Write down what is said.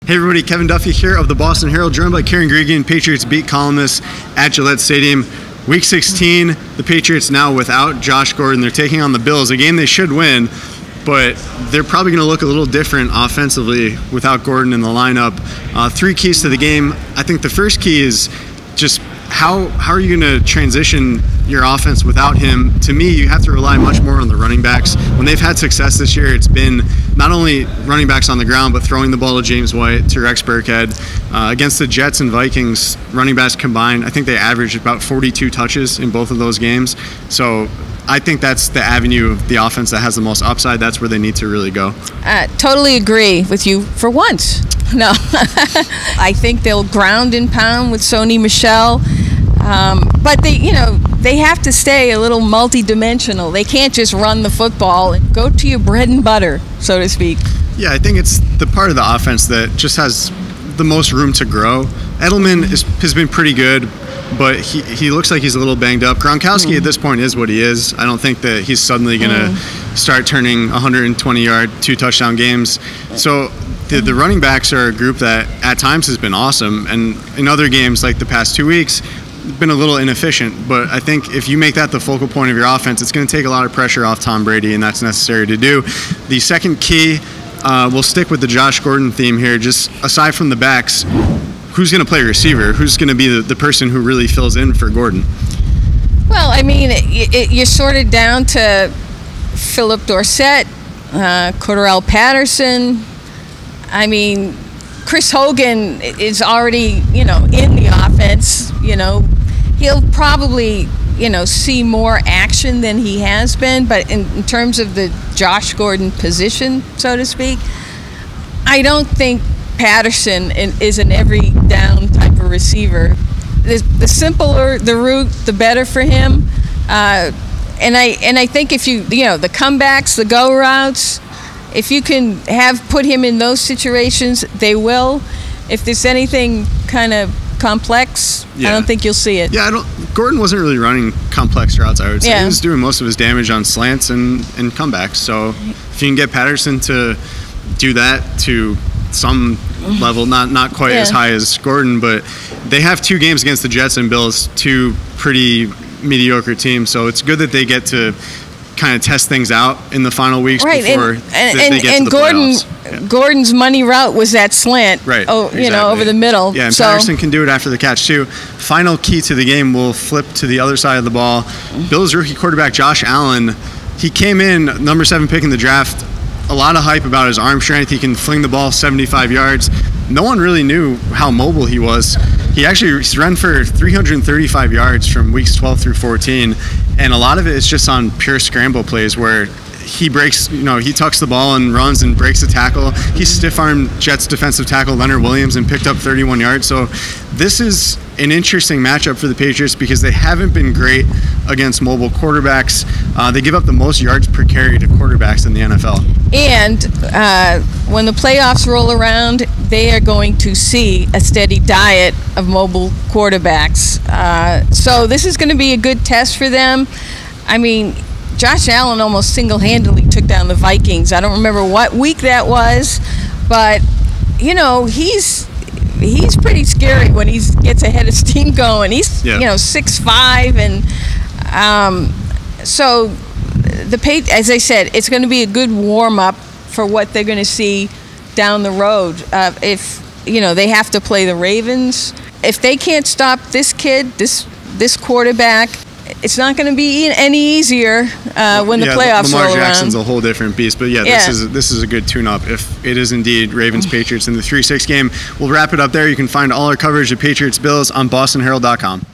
Hey everybody, Kevin Duffy here of the Boston Herald, joined by Guregian, Patriots beat columnist at Gillette Stadium. Week 16, the Patriots now without Josh Gordon. They're taking on the Bills, a game they should win, but they're probably going to look a little different offensively without Gordon in the lineup. Three keys to the game. I think the first key is just how are you going to transition your offense without him? To me, you have to rely much more on the running backs. When they've had success this year, it's been not only running backs on the ground, but throwing the ball to James White, to Rex Burkhead. Against the Jets and Vikings, running backs combined, I think they averaged about 42 touches in both of those games. So I think that's the avenue of the offense that has the most upside. That's where they need to really go. Totally agree with you for once. No, I think they'll ground and pound with Sony Michel. But they have to stay a little multi-dimensional. They can't just run the football and go to your bread and butter, so to speak. Yeah, I think it's the part of the offense that just has the most room to grow. Edelman has been pretty good, but he looks like he's a little banged up. Gronkowski at this point is what he is. I don't think that he's suddenly going to start turning 120-yard, 2-touchdown games. So the running backs are a group that at times has been awesome, and in other games like the past 2 weeks, been a little inefficient. But I think if you make that the focal point of your offense, it's going to take a lot of pressure off Tom Brady, and that's necessary to do. The second key, we'll stick with the Josh Gordon theme here. Just aside from the backs, who's going to play receiver? Who's going to be the person who really fills in for Gordon? Well, I mean, you're sorted down to Philip Dorsett, Cordarrelle Patterson. I mean, Chris Hogan is already, in the offense. He'll probably, see more action than he has been. But in terms of the Josh Gordon position, so to speak, I don't think Patterson is an every down type of receiver. The simpler the route, the better for him. And I think if the comebacks, the go routes, if you can put him in those situations, they will. If there's anything kind of complex, I don't think you'll see it. Yeah, Gordon wasn't really running complex routes, I would say. He was doing most of his damage on slants and comebacks. So if you can get Patterson to do that to some level, not quite as high as Gordon, but they have 2 games against the Jets and Bills, 2 pretty mediocre teams. So it's good that they get to kind of test things out in the final weeks before they get to the playoffs. Gordon's money route was that slant, exactly. Over the middle. Yeah, and Patterson can do it after the catch too. Final key to the game, we'll flip to the other side of the ball. Bills rookie quarterback Josh Allen, he came in number 7 pick in the draft. A lot of hype about his arm strength. He can fling the ball 75 yards. No one really knew how mobile he was. He actually ran for 335 yards from weeks 12 through 14, and a lot of it is just on pure scramble plays where he breaks, he tucks the ball and runs and breaks a tackle. He stiff-armed Jets defensive tackle Leonard Williams and picked up 31 yards. So this is an interesting matchup for the Patriots because they haven't been great against mobile quarterbacks. They give up the most yards per carry to quarterbacks in the NFL. And when the playoffs roll around, they are going to see a steady diet of mobile quarterbacks. So this is going to be a good test for them. I mean, Josh Allen almost single-handedly took down the Vikings. I don't remember what week that was, but, he's pretty scary when he gets ahead of steam going. He's, 6'5", and so as I said, it's going to be a good warm-up for what they're going to see down the road. If, they have to play the Ravens. If they can't stop this kid, this quarterback, it's not going to be any easier when the playoffs roll around. Lamar Jackson's a whole different beast, but this is a good tune-up if it is indeed Ravens-Patriots in the 3-6 game. We'll wrap it up there. You can find all our coverage of Patriots-Bills on BostonHerald.com.